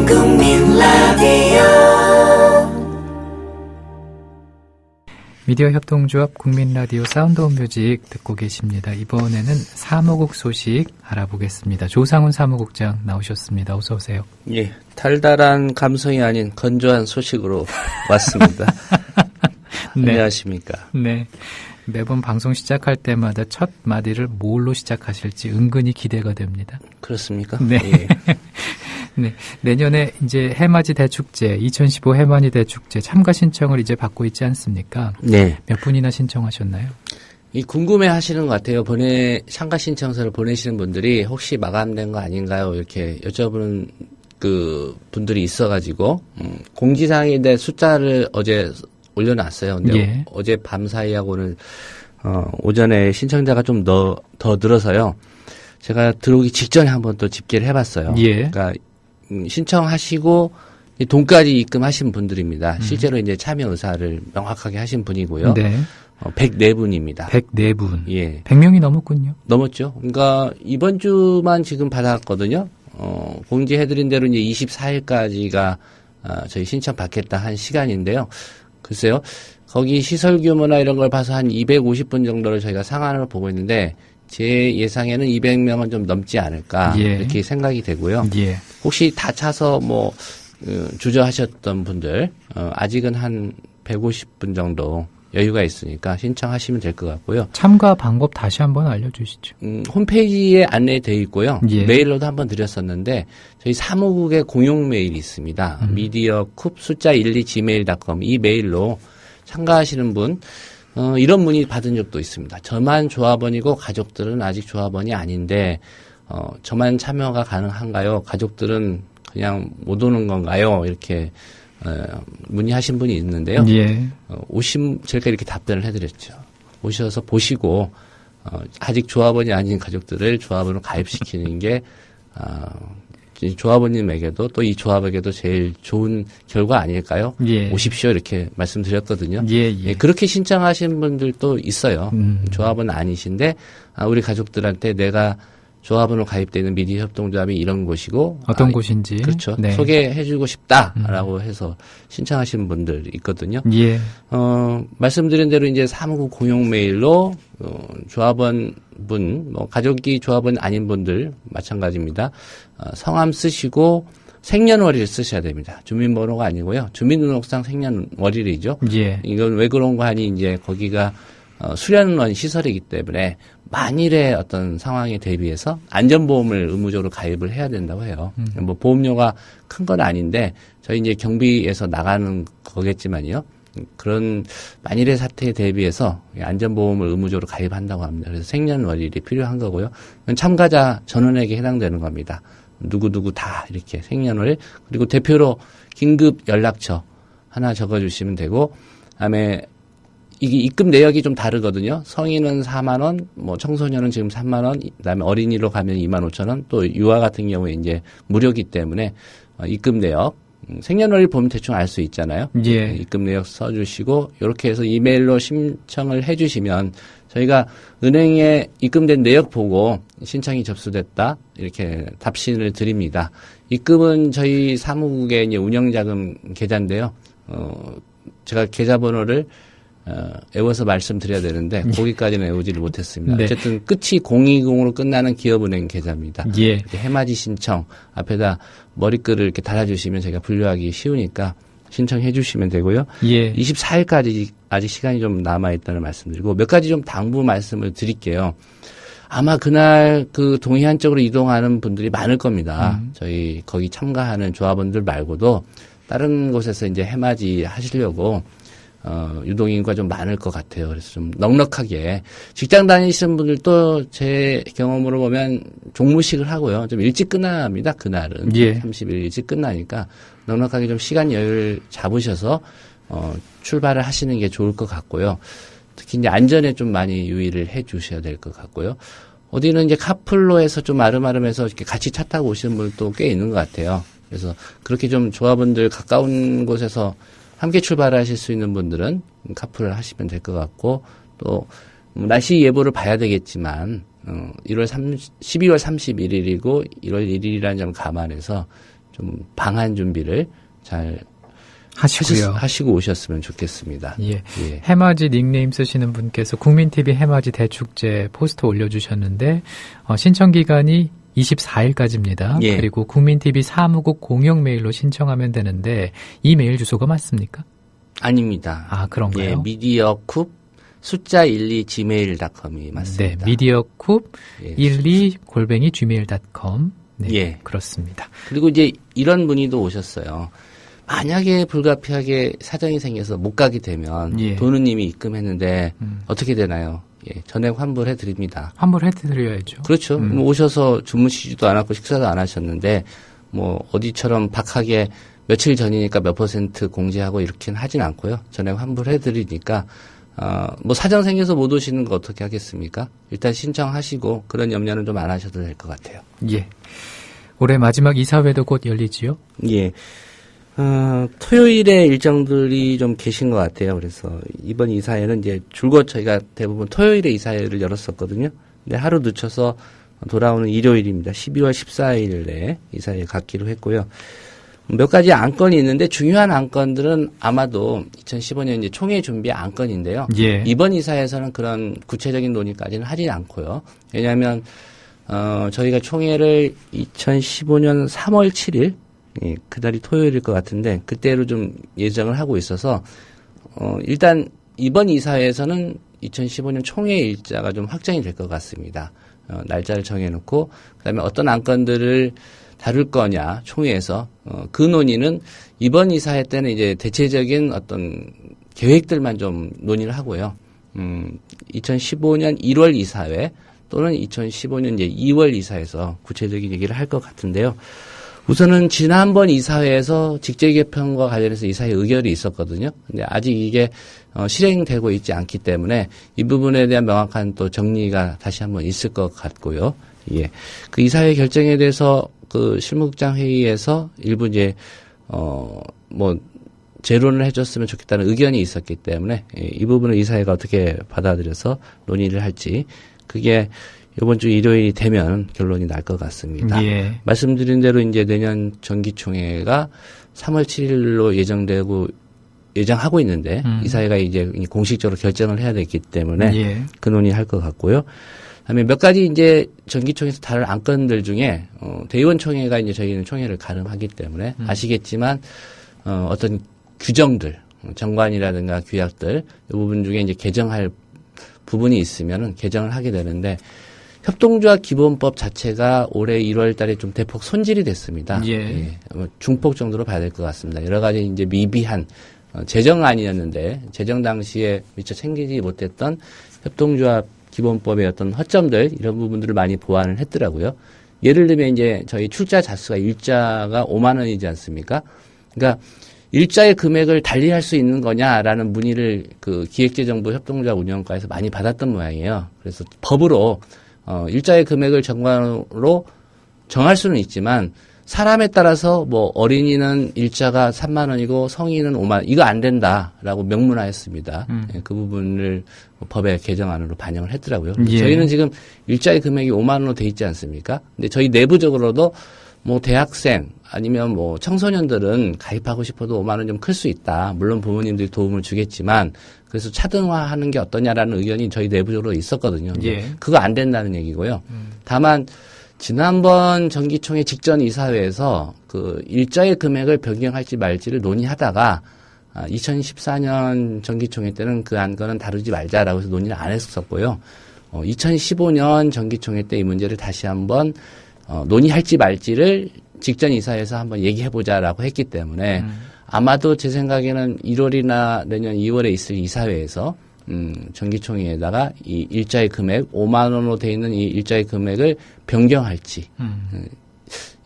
국민 라디오 미디어 협동조합 국민라디오 사운드 오브 뮤직 듣고 계십니다. 이번에는 사무국 소식 알아보겠습니다. 조상훈 사무국장 나오셨습니다. 어서 오세요. 예, 달달한 감성이 아닌 건조한 소식으로 왔습니다. 네. 안녕하십니까. 네. 매번 방송 시작할 때마다 첫 마디를 뭘로 시작하실지 은근히 기대가 됩니다. 그렇습니까? 네. 예. 네. 내년에 이제 해맞이 대축제, 2015 해맞이 대축제 참가 신청을 이제 받고 있지 않습니까? 네. 몇 분이나 신청하셨나요? 이 궁금해 하시는 것 같아요. 참가 신청서를 보내시는 분들이 혹시 마감된 거 아닌가요? 이렇게 여쭤보는 그 분들이 있어가지고, 공지사항인데 숫자를 어제 올려놨어요. 근데 예. 어제 밤 사이하고는, 오전에 신청자가 좀 더 늘어서요. 제가 들어오기 직전에 한번 또 집계를 해봤어요. 예. 그러니까, 신청하시고, 돈까지 입금하신 분들입니다. 실제로 이제 참여 의사를 명확하게 하신 분이고요. 네. 104분입니다. 104분. 예. 100명이 넘었군요. 넘었죠. 그러니까 이번 주만 지금 받았거든요. 공지해드린 대로 이제 24일까지가 저희 신청 받겠다 한 시간인데요. 글쎄요. 거기 시설 규모나 이런 걸 봐서 한 250분 정도를 저희가 상한을 보고 있는데 제 예상에는 200명은 좀 넘지 않을까 예. 이렇게 생각이 되고요. 예. 혹시 다 차서 주저하셨던 분들 아직은 한 150분 정도 여유가 있으니까 신청하시면 될 것 같고요. 참가 방법 다시 한번 알려주시죠. 홈페이지에 안내되어 있고요. 예. 메일로도 한번 드렸었는데 저희 사무국의 공용 메일이 있습니다. mediacoup 숫자 12gmail.com 이 메일로 참가하시는 분 이런 문의 받은 적도 있습니다. 저만 조합원이고 가족들은 아직 조합원이 아닌데 저만 참여가 가능한가요? 가족들은 그냥 못 오는 건가요? 이렇게 문의하신 분이 있는데요. 예. 제가 이렇게 답변을 해드렸죠. 오셔서 보시고 아직 조합원이 아닌 가족들을 조합원으로 가입시키는 게 조합원님에게도 또 이 조합에게도 제일 좋은 결과 아닐까요? 예. 오십시오 이렇게 말씀드렸거든요. 예. 예, 그렇게 신청하신 분들도 있어요. 조합원 아니신데 우리 가족들한테 내가 조합원으로 가입되어 있는 미디어 협동조합이 이런 곳이고 어떤 곳인지 그렇죠. 네. 소개해주고 싶다라고 해서 신청하신 분들 있거든요. 예. 말씀드린 대로 이제 사무국 공용 메일로 조합원 분, 가족이 조합원 아닌 분들 마찬가지입니다. 성함 쓰시고 생년월일을 쓰셔야 됩니다. 주민번호가 아니고요. 주민등록상 생년월일이죠. 예. 이건 왜 그런 거 하니 이제 거기가 수련원 시설이기 때문에 만일의 어떤 상황에 대비해서 안전보험을 의무적으로 가입을 해야 된다고 해요. 뭐 보험료가 큰 건 아닌데 저희 이제 경비에서 나가는 거겠지만요. 그런 만일의 사태에 대비해서 안전보험을 의무적으로 가입한다고 합니다. 그래서 생년월일이 필요한 거고요. 참가자 전원에게 해당되는 겁니다. 누구누구 다 이렇게 생년월일 그리고 대표로 긴급 연락처 하나 적어주시면 되고 그다음에 이게 입금 내역이 좀 다르거든요. 성인은 4만 원, 청소년은 지금 3만 원, 그다음에 어린이로 가면 2만 5천 원, 또 유아 같은 경우에 이제 무료기 때문에 입금 내역 생년월일 보면 대충 알 수 있잖아요. 예. 입금 내역 써주시고 이렇게 해서 이메일로 신청을 해주시면 저희가 은행에 입금된 내역 보고 신청이 접수됐다 이렇게 답신을 드립니다. 입금은 저희 사무국의 이제 운영자금 계좌인데요. 제가 계좌번호를 외워서 말씀드려야 되는데 거기까지는 외우지를 못했습니다. 네. 어쨌든 끝이 020으로 끝나는 기업은행 계좌입니다. 예. 이렇게 해맞이 신청 앞에다 머리글을 이렇게 달아주시면 제가 분류하기 쉬우니까 신청해 주시면 되고요. 예. 24일까지 아직 시간이 좀 남아있다는 말씀드리고 몇 가지 좀 당부 말씀을 드릴게요. 아마 그날 그 동해안 쪽으로 이동하는 분들이 많을 겁니다. 저희 거기 참가하는 조합원들 말고도 다른 곳에서 이제 해맞이 하시려고 유동인구가 좀 많을 것 같아요. 그래서 좀 넉넉하게 직장 다니시는 분들도 제 경험으로 보면 종무식을 하고요. 좀 일찍 끝납니다. 그날은 예. 30일 일찍 끝나니까 넉넉하게 좀 시간 여유를 잡으셔서 출발을 하시는 게 좋을 것 같고요. 특히 이제 안전에 좀 많이 유의를 해 주셔야 될 것 같고요. 어디는 이제 카풀로 해서 좀 아름아름해서 이렇게 같이 차 타고 오시는 분들도 꽤 있는 것 같아요. 그래서 그렇게 좀 조합원들 가까운 곳에서 함께 출발하실 수 있는 분들은 카풀을 하시면 될 것 같고 또 날씨 예보를 봐야 되겠지만 12월 31일이고 1월 1일이라는 점 감안해서 좀 방한 준비를 잘 하시고요. 하시고 오셨으면 좋겠습니다. 예. 예. 해맞이 닉네임 쓰시는 분께서 국민TV 해맞이 대축제 포스터 올려주셨는데 신청 기간이 24일까지입니다. 예. 그리고 국민TV 사무국 공용 메일로 신청하면 되는데 이 메일 주소가 맞습니까? 아닙니다. 아, 그런가요? 예, 미디어쿱 숫자 12 gmail.com이 맞습니다. 네, 미디어쿱 예. 12@gmail.com. 네, 예. 그렇습니다. 그리고 이제 이런 문의도 오셨어요. 만약에 불가피하게 사정이 생겨서 못 가게 되면 예. 돈은 이미 입금했는데 어떻게 되나요? 예, 전액 환불해 드립니다. 환불해드려야죠. 그렇죠. 뭐 오셔서 주무시지도 않았고 식사도 안 하셨는데 뭐 어디처럼 박하게 며칠 전이니까 몇 % 공제하고 이렇게는 하진 않고요. 전액 환불해 드리니까 뭐 사정 생겨서 못 오시는 거 어떻게 하겠습니까? 일단 신청하시고 그런 염려는 좀 안 하셔도 될 것 같아요. 예. 올해 마지막 이사회도 곧 열리지요? 예. 토요일에 일정들이 좀 계신 것 같아요. 그래서 이번 이사회는 이제 줄곧 저희가 대부분 토요일에 이사회를 열었었거든요. 근데 하루 늦춰서 돌아오는 일요일입니다. 12월 14일에 이사회 갖기로 했고요. 몇 가지 안건이 있는데 중요한 안건들은 아마도 2015년 이제 총회 준비 안건인데요. 예. 이번 이사회에서는 그런 구체적인 논의까지는 하지 않고요. 왜냐하면 저희가 총회를 2015년 3월 7일 예, 그날이 토요일일 것 같은데 그때로 좀 예정을 하고 있어서 일단 이번 이사회에서는 2015년 총회 일자가 좀 확정이 될 것 같습니다. 날짜를 정해놓고 그다음에 어떤 안건들을 다룰 거냐 총회에서 그 논의는 이번 이사회 때는 이제 대체적인 어떤 계획들만 좀 논의를 하고요. 2015년 1월 이사회 또는 2015년 이제 2월 이사회에서 구체적인 얘기를 할 것 같은데요. 우선은 지난번 이사회에서 직제 개편과 관련해서 이사회 의결이 있었거든요. 근데 아직 이게 실행되고 있지 않기 때문에 이 부분에 대한 명확한 또 정리가 다시 한번 있을 것 같고요. 예. 그 이사회 결정에 대해서 그 실무국장 회의에서 일부 이제 뭐 재론을 해줬으면 좋겠다는 의견이 있었기 때문에 이 부분을 이사회가 어떻게 받아들여서 논의를 할지 그게 이번 주 일요일이 되면 결론이 날 것 같습니다. 예. 말씀드린 대로 이제 내년 정기총회가 3월 7일로 예정하고 있는데 이사회가 이제 공식적으로 결정을 해야 되기 때문에 예. 그 논의할 것 같고요. 그다음에 몇 가지 이제 정기총회에서 다룰 안건들 중에 대의원 총회가 이제 저희는 총회를 가름하기 때문에 아시겠지만 어떤 규정들, 정관이라든가 규약들 이 부분 중에 이제 개정할 부분이 있으면은 개정을 하게 되는데 협동조합 기본법 자체가 올해 1월 달에 좀 대폭 손질이 됐습니다. 예. 중폭 정도로 봐야 될 것 같습니다. 여러 가지 이제 미비한 재정안이었는데 재정 당시에 미처 챙기지 못했던 협동조합 기본법의 어떤 허점들 이런 부분들을 많이 보완을 했더라고요. 예를 들면 이제 저희 출자 자수가 일자가 5만 원이지 않습니까? 그러니까 일자의 금액을 달리할 수 있는 거냐라는 문의를 그 기획재정부 협동조합 운영과에서 많이 받았던 모양이에요. 그래서 법으로 일자의 금액을 정관으로 정할 수는 있지만 사람에 따라서 뭐 어린이는 일자가 3만 원이고 성인은 5만 원 이거 안 된다라고 명문화했습니다. 예, 그 부분을 법의 개정안으로 반영을 했더라고요. 예. 저희는 지금 일자의 금액이 5만 원으로 돼 있지 않습니까? 근데 저희 내부적으로도 뭐 대학생 아니면 뭐 청소년들은 가입하고 싶어도 5만 원 좀 클 수 있다. 물론 부모님들이 도움을 주겠지만 그래서 차등화하는 게 어떠냐라는 의견이 저희 내부적으로 있었거든요. 예. 그거 안 된다는 얘기고요. 다만 지난번 정기총회 직전 이사회에서 그 일자의 금액을 변경할지 말지를 논의하다가 2014년 정기총회 때는 그 안건은 다루지 말자라고 해서 논의를 안 했었고요. 2015년 정기총회 때 이 문제를 다시 한번 논의할지 말지를 직전 이사회에서 한번 얘기해보자라고 했기 때문에 아마도 제 생각에는 1월이나 내년 2월에 있을 이사회에서 정기총회에다가 이 일자의 금액 5만 원으로 돼 있는 이 일자의 금액을 변경할지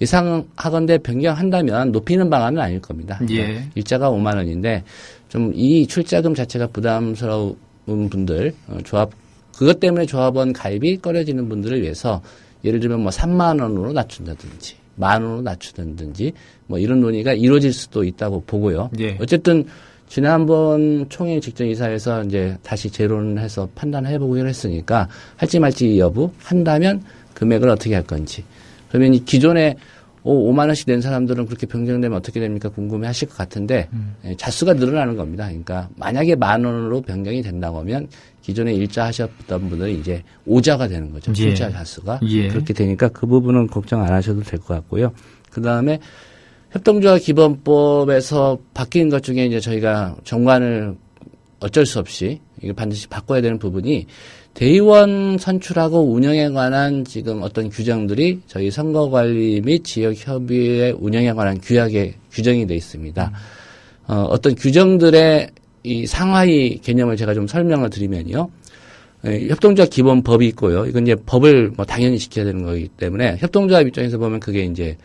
예상하건대 변경한다면 높이는 방안은 아닐 겁니다. 예. 일자가 5만 원인데 좀 이 출자금 자체가 부담스러운 분들 조합 그것 때문에 조합원 가입이 꺼려지는 분들을 위해서 예를 들면 뭐 3만 원으로 낮춘다든지 만 원으로 낮춘다든지 뭐 이런 논의가 이루어질 수도 있다고 보고요. 예. 어쨌든 지난번 총회 직전 이사에서 이제 다시 재론을 해서 판단해보기로 했으니까 할지 말지 여부 한다면 금액을 어떻게 할 건지 그러면 이 기존에 5만 원씩 낸 사람들은 그렇게 변경되면 어떻게 됩니까? 궁금해 하실 것 같은데, 자수가 늘어나는 겁니다. 그러니까 만약에 10,000원으로 변경이 된다고 하면 기존에 일자 하셨던 분들은 이제 5자가 되는 거죠. 출자 자수가. 그렇게 되니까 그 부분은 걱정 안 하셔도 될 것 같고요. 그 다음에 협동조합 기본법에서 바뀐 것 중에 이제 저희가 정관을 어쩔 수 없이 이거 반드시 바꿔야 되는 부분이 대의원 선출하고 운영에 관한 지금 어떤 규정들이 저희 선거관리 및 지역협의회 운영에 관한 규약에 규정이 돼 있습니다. 어떤 규정들의 이 상하이 개념을 제가 좀 설명을 드리면요. 협동조합 기본법이 있고요. 이건 이제 법을 뭐 당연히 지켜야 되는 거기 때문에 협동조합 입장에서 보면 그게 이제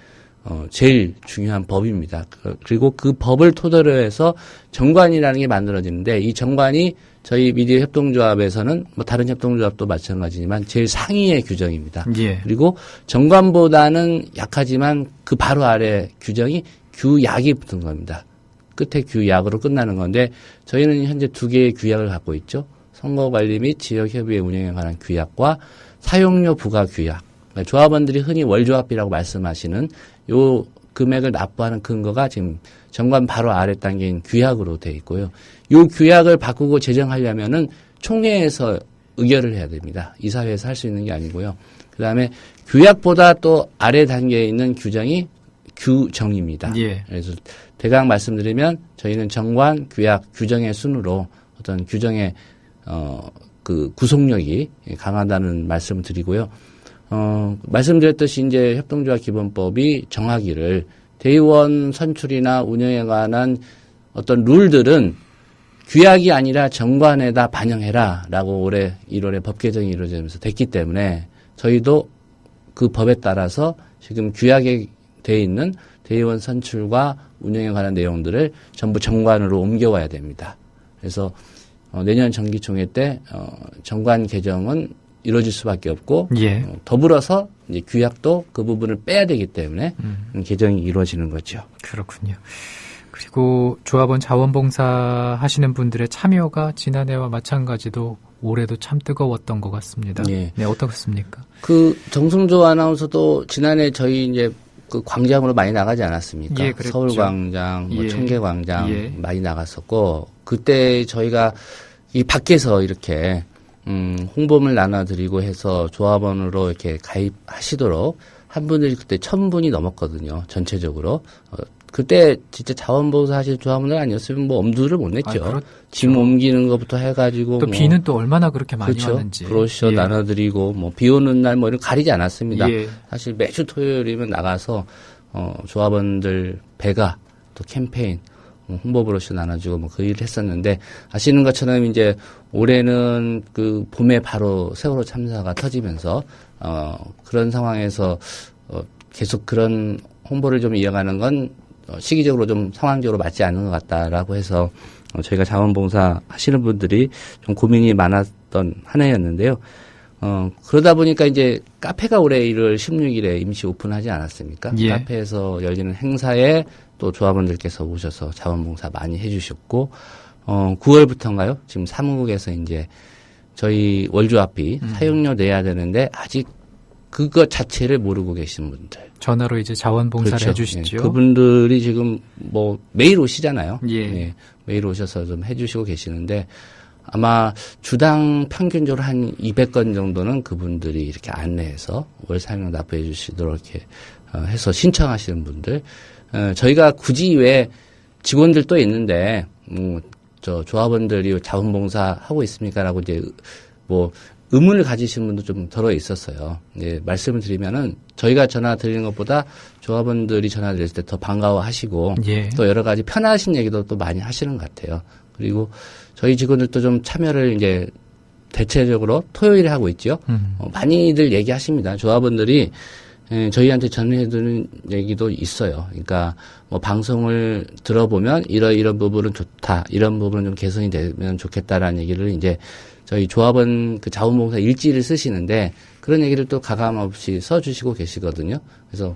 제일 중요한 법입니다. 그리고 그 법을 토대로 해서 정관이라는 게 만들어지는데 이 정관이 저희 미디어 협동조합에서는 뭐 다른 협동조합도 마찬가지지만 제일 상위의 규정입니다. 그리고 정관보다는 약하지만 그 바로 아래 규정이 규약이 붙은 겁니다. 끝에 규약으로 끝나는 건데 저희는 현재 2개의 규약을 갖고 있죠. 선거관리 및 지역협의회 운영에 관한 규약과 사용료 부과 규약. 그러니까 조합원들이 흔히 월조합비라고 말씀하시는 요 금액을 납부하는 근거가 지금 정관 바로 아래 단계인 규약으로 돼 있고요. 요 규약을 바꾸고 제정하려면은 총회에서 의결을 해야 됩니다. 이사회에서 할 수 있는 게 아니고요. 그 다음에 규약보다 또 아래 단계에 있는 규정이 규정입니다. 그래서 대강 말씀드리면 저희는 정관, 규약, 규정의 순으로 어떤 규정의 그 구속력이 강하다는 말씀을 드리고요. 말씀드렸듯이 이제 협동조합 기본법이 정하기를 대의원 선출이나 운영에 관한 어떤 룰들은 규약이 아니라 정관에다 반영해라라고 올해 1월에 법 개정이 이루어지면서 됐기 때문에 저희도 그 법에 따라서 지금 규약에 돼 있는 대의원 선출과 운영에 관한 내용들을 전부 정관으로 옮겨와야 됩니다. 그래서 내년 정기총회 때 정관 개정은 이루어질 수밖에 없고 더불어서 이제 규약도 그 부분을 빼야 되기 때문에 개정이 이루어지는 거죠. 그렇군요. 그리고 조합원 자원봉사 하시는 분들의 참여가 지난해와 마찬가지도 올해도 참 뜨거웠던 것 같습니다. 네, 어떻습니까? 그 정승조 아나운서도 지난해 저희 이제 그 광장으로 많이 나가지 않았습니까? 서울광장, 뭐 청계광장 많이 나갔었고 그때 저희가 이 밖에서 이렇게 홍보물 나눠드리고 해서 조합원으로 이렇게 가입하시도록 한 분들이 그때 1,000분이 넘었거든요. 전체적으로. 그때 진짜 자원봉사 하실 조합원들 아니었으면 뭐 엄두를 못 냈죠. 그렇죠. 짐 옮기는 것부터 해가지고. 또 비는 또 얼마나 그렇게 많이 그렇죠. 왔는지. 브로셔 나눠드리고 뭐 비 오는 날 뭐 이런 거 가리지 않았습니다. 사실 매주 토요일이면 나가서 조합원들 배가 또 캠페인 홍보 브로셔 나눠주고 뭐 그 일을 했었는데 아시는 것처럼 이제 올해는 그 봄에 바로 세월호 참사가 터지면서 그런 상황에서 계속 그런 홍보를 좀 이어가는 건 시기적으로 좀 상황적으로 맞지 않는 것 같다라고 해서 저희가 자원봉사 하시는 분들이 좀 고민이 많았던 한 해였는데요. 그러다 보니까 이제 카페가 올해 1월 16일에 임시 오픈하지 않았습니까? 카페에서 열리는 행사에 또 조합원들께서 오셔서 자원봉사 많이 해주셨고, 9월부터인가요? 지금 사무국에서 이제 저희 월조합비 사용료 내야 되는데 아직 그것 자체를 모르고 계신 분들. 전화로 이제 자원봉사를 해주시죠. 그분들이 지금 뭐 매일 오시잖아요. 매일 오셔서 좀 해주시고 계시는데 아마 주당 평균적으로 한 200건 정도는 그분들이 이렇게 안내해서 월 사용료 납부해 주시도록 이렇게 해서 신청하시는 분들. 저희가 굳이 왜 직원들도 있는데 저 조합원들이 자원봉사 하고 있습니까라고 이제 뭐 의문을 가지신 분도 좀 덜어 있었어요. 말씀을 드리면은 저희가 전화 드리는 것보다 조합원들이 전화 드렸을 때 더 반가워하시고 또 여러 가지 편하신 얘기도 또 많이 하시는 것 같아요. 그리고 저희 직원들도 좀 참여를 이제 대체적으로 토요일에 하고 있죠. 많이들 얘기하십니다. 조합원들이 저희한테 전해주는 얘기도 있어요. 그러니까 뭐 방송을 들어보면 이런 부분은 좋다, 이런 부분은 좀 개선이 되면 좋겠다라는 얘기를 이제 저희 조합원 그 자원봉사 일지를 쓰시는데 그런 얘기를 또 가감없이 써주시고 계시거든요. 그래서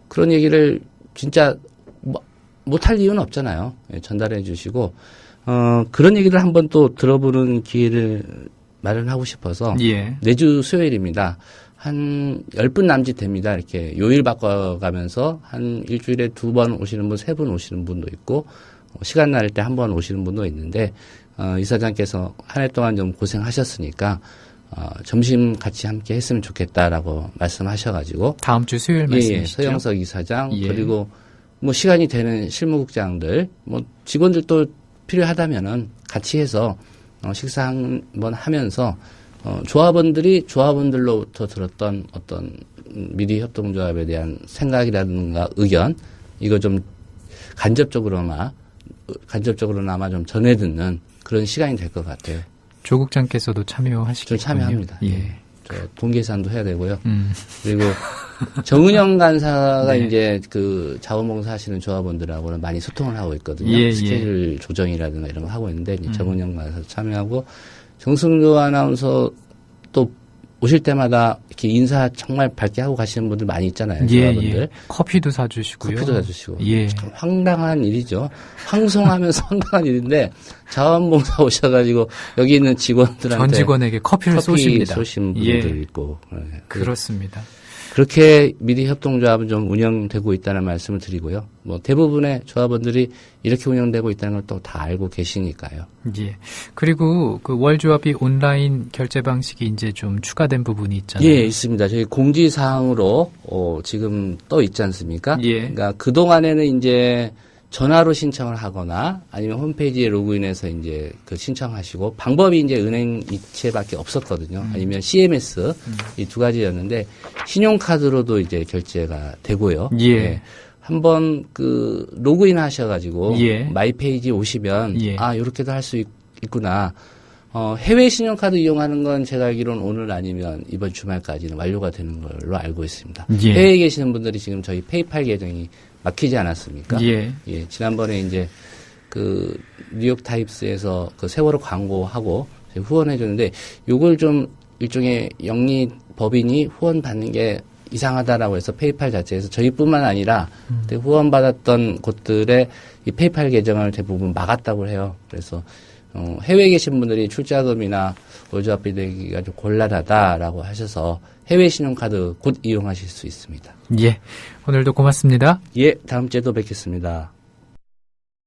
그런 얘기를 진짜 못할 이유는 없잖아요. 전달해 주시고 그런 얘기를 한번 또 들어보는 기회를 마련하고 싶어서 내주 수요일입니다. 한 10분 남짓 됩니다. 이렇게 요일 바꿔가면서 한 일주일에 2번 오시는 분, 3분 오시는 분도 있고, 시간 날 때 1번 오시는 분도 있는데, 이사장께서 한 해 동안 좀 고생하셨으니까, 점심 같이 함께 했으면 좋겠다라고 말씀하셔가지고. 다음 주 수요일 말씀이시죠? 예, 서영석 이사장, 그리고 뭐 시간이 되는 실무국장들, 뭐 직원들도 필요하다면은 같이 해서 식사 한번 하면서 조합원들이 조합원들로부터 들었던 어떤 미리 협동조합에 대한 생각이라든가 의견 이거 좀 간접적으로나마 좀 전해 듣는 그런 시간이 될 것 같아요. 조 국장께서도 참여하시겠군요. 저 참여합니다. 예. 저 동계산도 해야 되고요. 그리고 정은영 간사가 이제 그 자원봉사 하시는 조합원들하고는 많이 소통을 하고 있거든요. 스케줄 조정이라든가 이런 거 하고 있는데 이제 정은영 간사도 참여하고 정승조 아나운서 또 오실 때마다 이렇게 인사 정말 밝게 하고 가시는 분들 많이 있잖아요. 조합원들. 커피도 사주시고요. 참 황당한 일이죠. 황송하면서 황당한 일인데 자원봉사 오셔가지고 여기 있는 직원들한테 전 직원에게 커피를 쏘십니다. 쏘신 분들 있고. 그렇습니다. 그렇게 미리 협동조합은 좀 운영되고 있다는 말씀을 드리고요. 뭐 대부분의 조합원들이 이렇게 운영되고 있다는 걸 또 다 알고 계시니까요. 예. 그리고 그 월조합이 온라인 결제 방식이 이제 좀 추가된 부분이 있잖아요. 예, 있습니다. 저희 공지사항으로 지금 떠 있지 않습니까? 그러니까 그 동안에는 이제 전화로 신청을 하거나 아니면 홈페이지에 로그인해서 이제 그 신청하시고 방법이 이제 은행 이체밖에 없었거든요. 아니면 CMS 이 두 가지였는데 신용카드로도 이제 결제가 되고요. 예. 한번 그 로그인 하셔가지고 마이 페이지 오시면 이렇게도 할 수 있구나. 해외 신용카드 이용하는 건 제가 알기로는 오늘 아니면 이번 주말까지는 완료가 되는 걸로 알고 있습니다. 해외에 계시는 분들이 지금 저희 페이팔 계정이 막히지 않았습니까? 지난번에 이제 그 뉴욕 타임스에서 그 세월호 광고하고 후원해 줬는데 요걸 좀 일종의 영리 법인이 후원 받는 게 이상하다라고 해서 페이팔 자체에서 저희뿐만 아니라 그때 후원 받았던 곳들의 이 페이팔 계정을 대부분 막았다고 해요. 그래서 해외에 계신 분들이 출자금이나 월조합 비대기가 좀 곤란하다라고 하셔서 해외 신용카드 곧 이용하실 수 있습니다. 예. 오늘도 고맙습니다. 예, 다음 주에도 뵙겠습니다.